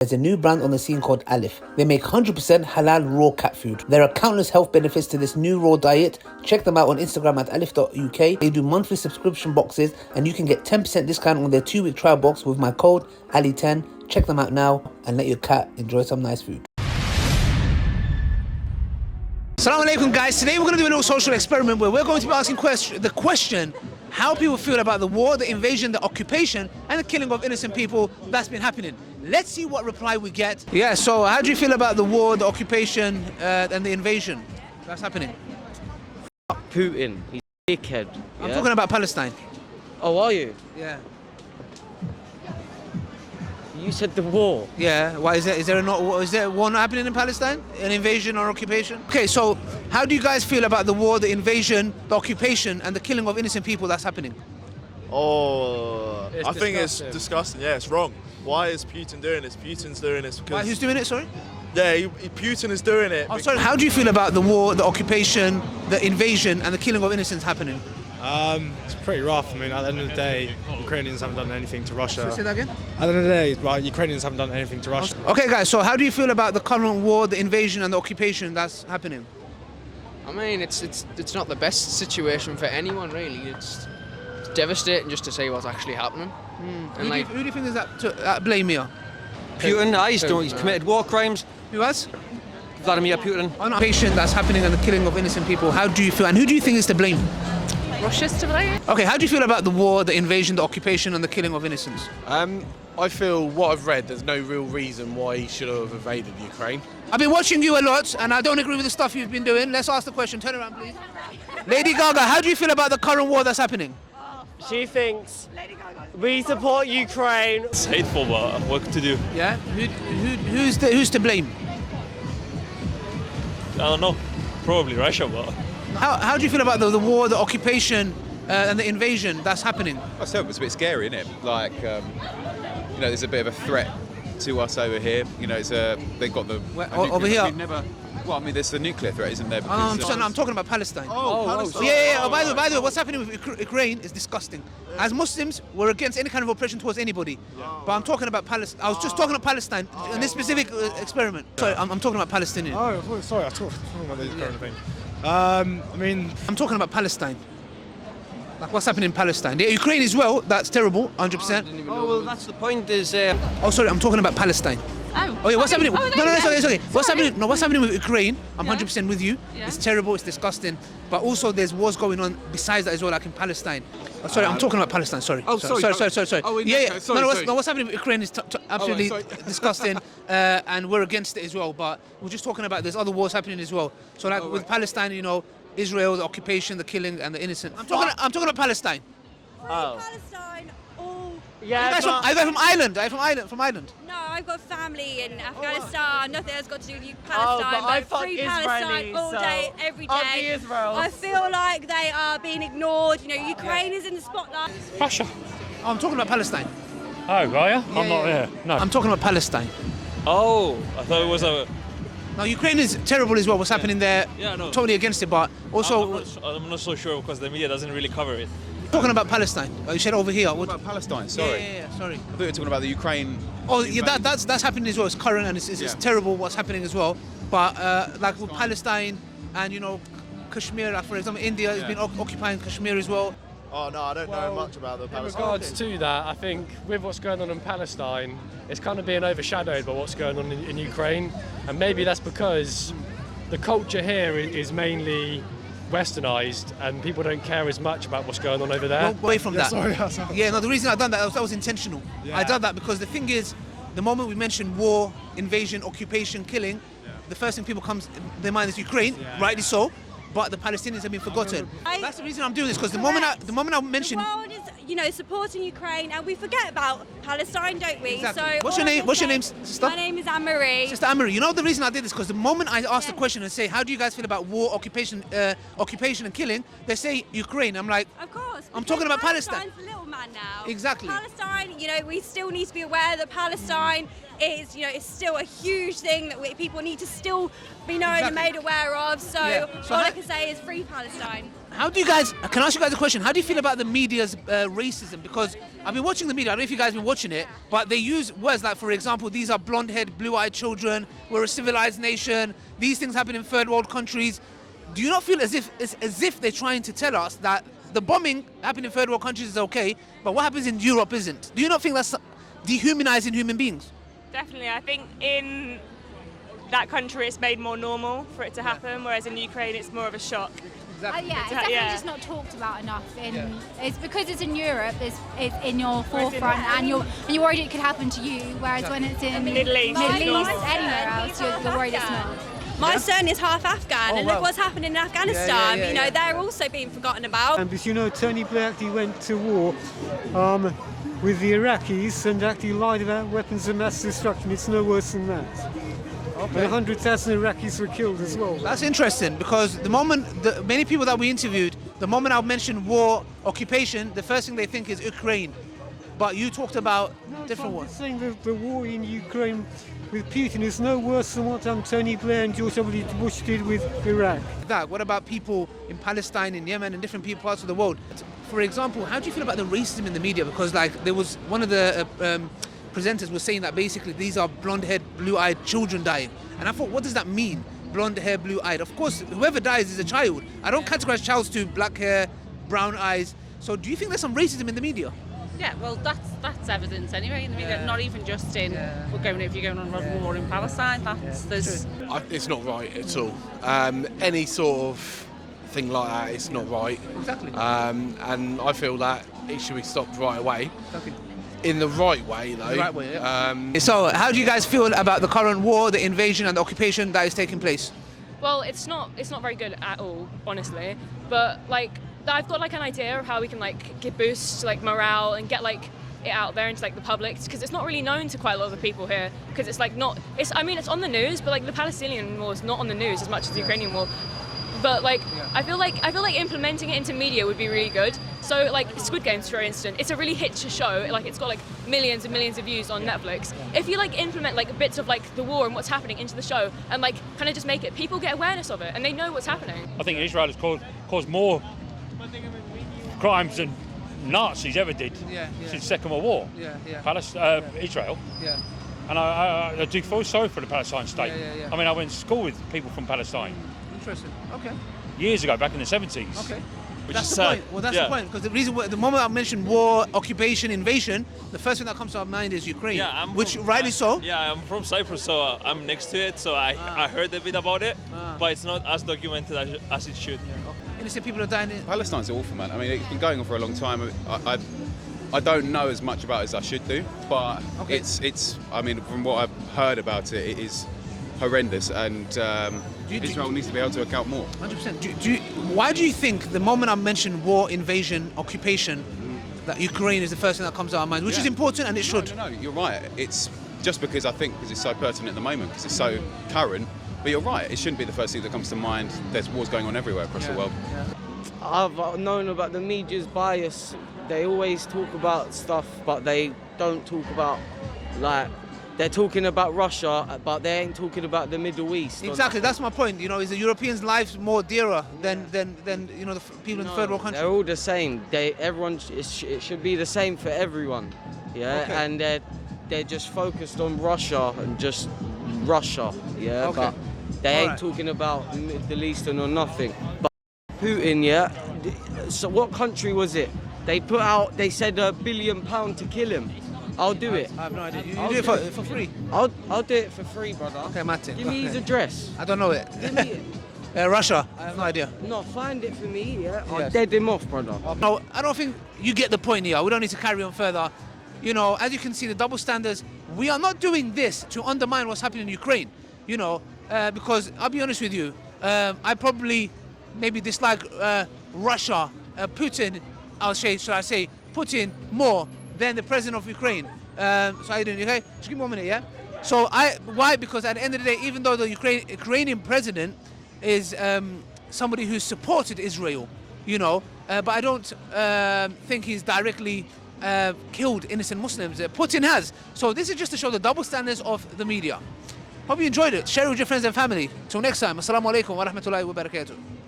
There's a new brand on the scene called Alif. They make 100% halal raw cat food. There are countless health benefits to this new raw diet. Check them out on Instagram at alif.uk. They do monthly subscription boxes and you can get 10% discount on their 2-week trial box with my code Ali10. Check them out now and let your cat enjoy some nice food. Assalamu alaikum guys. Today we're going to do a little social experiment where we're going to be asking the question how people feel about the war, the invasion, the occupation and the killing of innocent people that's been happening. Let's see what reply we get. Yeah, so how do you feel about the war, the occupation and the invasion that's happening? Putin, he's a dickhead. I'm talking about Palestine. Oh, are you? Yeah. You said the war. Yeah, why is there war not happening in Palestine? An invasion or occupation? Okay, so how do you guys feel about the war, the invasion, the occupation and the killing of innocent people that's happening? I think it's disgusting. Yeah, it's wrong. Why is Putin doing this? Putin's doing this because... Why, who's doing it, sorry? Yeah, Putin is doing it. Oh, sorry, how do you feel about the war, the occupation, the invasion and the killing of innocents happening? It's pretty rough. I mean, at the end of the day, Ukrainians haven't done anything to Russia. Say that again? At the end of the day, right, Ukrainians haven't done anything to Russia. Okay, guys, so how do you feel about the current war, the invasion and the occupation that's happening? I mean, it's not the best situation for anyone, really. It's devastating just to see what's actually happening. And Who do you think is that blame here? Putin, he's committed war crimes. Who has? Vladimir Putin. On the occupation that's happening and the killing of innocent people, how do you feel? And who do you think is to blame? Russia's to blame. Okay, how do you feel about the war, the invasion, the occupation and the killing of innocents? I feel what I've read, there's no real reason why he should have invaded Ukraine. I've been watching you a lot and I don't agree with the stuff you've been doing. Let's ask the question. Turn around, please. Lady Gaga, how do you feel about the current war that's happening? She thinks we support Ukraine. It's hateful, but what to do? Yeah? Who's to blame? I don't know. Probably Russia, but... How do you feel about the war, the occupation and the invasion that's happening? Myself, it's a bit scary, isn't it? Like, there's a bit of a threat to us over here. They've got the... over here? There's the nuclear threat, isn't there? I'm talking about Palestine. Palestine. Yeah. By the way, what's happening with Ukraine is disgusting. As Muslims, we're against any kind of oppression towards anybody. But I'm talking about Palestine. I was just talking about Palestine in this specific experiment. Sorry, I'm talking about Palestinian. Oh, sorry, I was talking about this kind of thing. I'm talking about Palestine. Like what's happening in Palestine. Yeah, Ukraine as well, that's terrible, 100%. Oh, well, that's the point is... Oh, sorry, I'm talking about Palestine. Oh, yeah, what's happening? No, It's okay. What's Sorry. happening? No, what's happening with Ukraine? I'm Yeah. 100% with you. Yeah. It's terrible. It's disgusting. But also, there's wars going on besides that as well, like in Palestine. Oh, sorry, I'm talking about Palestine. Sorry. Oh, sorry. sorry. Oh, Yeah. sorry. What's happening with Ukraine is absolutely sorry. disgusting, and we're against it as well. But we're just talking about there's other wars happening as well. So like with Palestine, Israel, the occupation, the killing, and the innocent. I'm talking about Palestine. Palestine. Yeah, Are you guys from Ireland? Are you from Ireland? No, I've got family in Afghanistan. Nothing has got to do with but Palestine. I fuck free Palestine Israelis, all day, so every I'll day. be Israel. I feel like they are being ignored. Ukraine is in the spotlight. Russia. I'm talking about Palestine. Oh, are you? I'm not here. No. I'm talking about Palestine. Oh, I thought it was a... Now, Ukraine is terrible as well, what's happening there. Yeah, no. Totally against it, but also... I'm not so sure because the media doesn't really cover it. Talking about Palestine. You said over here. What about Palestine? Sorry. Yeah, sorry. I thought you were talking about the Ukraine... Oh, yeah, that's happening as well. It's current and it's terrible what's happening as well. But like with Palestine and, Kashmir, like for example, India has been occupying Kashmir as well. Oh, no, I don't know much about the in Palestine. regards to that, I think with what's going on in Palestine, it's kind of being overshadowed by what's going on in Ukraine. And maybe that's because the culture here is mainly westernized and people don't care as much about what's going on over there. Away from that. Sorry. Yeah, no, the reason I done that was intentional. Yeah. I done that because the thing is, the moment we mention war, invasion, occupation, killing, the first thing people comes in their mind is Ukraine, rightly so. But the Palestinians have been forgotten. That's the reason I'm doing this because the moment I mention, The world is, supporting Ukraine, and we forget about Palestine, don't we? Exactly. So What's your name? What's your name, sister? My name is Anne-Marie. Sister Anne-Marie, the reason I did this because the moment I asked the question and say, how do you guys feel about war, occupation and killing? They say Ukraine. I'm like, Of course. I'm talking about Palestine. Palestine's the little man now. Exactly. Palestine, we still need to be aware that Palestine is, it's still a huge thing that people need to still be known and made aware of. So, So all how- I can say is free Palestine. How do you guys, can I ask you guys a question? How do you feel about the media's racism? Because I've been watching the media, I don't know if you guys have been watching it, but they use words like, for example, these are blonde-haired, blue-eyed children, we're a civilized nation, these things happen in third world countries. Do you not feel as if they're trying to tell us that the bombing happening in third world countries is okay, but what happens in Europe isn't? Do you not think that's dehumanizing human beings? Definitely. I think in that country it's made more normal for it to happen, whereas in Ukraine it's more of a shock. Yeah, it's definitely just not talked about enough. It's because it's in Europe, it's in your forefront, and you're worried it could happen to you. Whereas when it's in Middle East, anywhere else, you're worried it's not. My son is half Afghan, and look what's happening in Afghanistan. They're also being forgotten about. Because Tony Blair actually went to war with the Iraqis and actually lied about weapons of mass destruction. It's no worse than that. And 100,000 Iraqis were killed as well. That's interesting, because many people that we interviewed, the moment I mentioned war, occupation, the first thing they think is Ukraine. But you talked about different ones. I'm saying that the war in Ukraine with Putin is no worse than what Tony Blair and George W. Bush did with Iraq. What about people in Palestine, in Yemen, and different parts of the world? For example, how do you feel about the racism in the media? Because there was one of the presenters was saying that basically these are blonde-haired, blue-eyed children dying. And I thought, what does that mean? Blonde hair, blue-eyed. Of course, whoever dies is a child. I don't categorize childs to black hair, brown eyes. So do you think there's some racism in the media? Yeah, well, that's evidence anyway in the media. Not even just in if you're going on a war in Palestine. It's not right at all. Any sort of thing like that, it's not right. Exactly. And I feel that it should be stopped right away. Okay. In the right way, though. The right way, yeah. So, how do you guys feel about the current war, the invasion, and the occupation that is taking place? Well, it's not very good at all, honestly. But I've got an idea of how we can boost morale and get it out there into the public, because it's not really known to quite a lot of the people here, because it's it's on the news, but the Palestinian war is not on the news as much as the Ukrainian war. But I feel like implementing it into media would be really good. So Squid Games, for instance, it's a really hit show. It's got millions and millions of views on Netflix. If you implement bits of the war and what's happening into the show, and kind of just make it, people get awareness of it and they know what's happening. I think Israel has caused more crimes than Nazis ever did since the Second World War. Israel. Yeah. And I do feel sorry for the Palestine state. Yeah. I mean, I went to school with people from Palestine Interesting. Okay. years ago, back in the 70s. Okay. Which That's is the sad. point. Well, that's the point. Because the moment I mentioned war, occupation, invasion, the first thing that comes to our mind is Ukraine. Which rightly so. Yeah, I'm from Cyprus, so I'm next to it. So I heard a bit about it, but it's not as documented as it should. Innocent people are dying. Palestine's awful, man. I mean, it's been going on for a long time. I don't know as much about it as I should do, but it's. I mean, from what I've heard about it, it is horrendous, and Israel needs to be able to account more. 100%. Why do you think the moment I mentioned war, invasion, occupation, that Ukraine is the first thing that comes to our mind, which is important and it should? No, you're right. It's just because it's so pertinent at the moment, because it's so current. But you're right. It shouldn't be the first thing that comes to mind. There's wars going on everywhere across the world. I've known about the media's bias. They always talk about stuff, but they don't talk about they're talking about Russia, but they ain't talking about the Middle East. Exactly, that's my point. Is the Europeans' lives more dearer than the people in third world countries? They're all the same. It should be the same for everyone. Yeah, Okay. and they're just focused on Russia and just Russia. Yeah, Okay. but they ain't Alright. talking about Middle Eastern or nothing. But Putin, yeah. So what country was it? They said £1 billion to kill him. I'll do it. I have no idea. You do it for free? I'll do it for free, brother. Okay, Martin. Give me his address. I don't know it. Give me it. Russia. I have no idea. No, find it for me, yeah? I'll Yes. dead him off, brother. No, I don't think you get the point here. We don't need to carry on further. As you can see, the double standards. We are not doing this to undermine what's happening in Ukraine. Because I'll be honest with you, I probably maybe dislike Russia, Putin. Should I say Putin more than the president of Ukraine? So how you doing? Okay, just give me 1 minute, yeah. So why? Because at the end of the day, even though the Ukrainian president is somebody who supported Israel, but I don't think he's directly killed innocent Muslims. Putin has. So this is just to show the double standards of the media. Hope you enjoyed it. Share it with your friends and family. Till next time. Assalamu alaikum wa rahmatullahi wa barakatuh.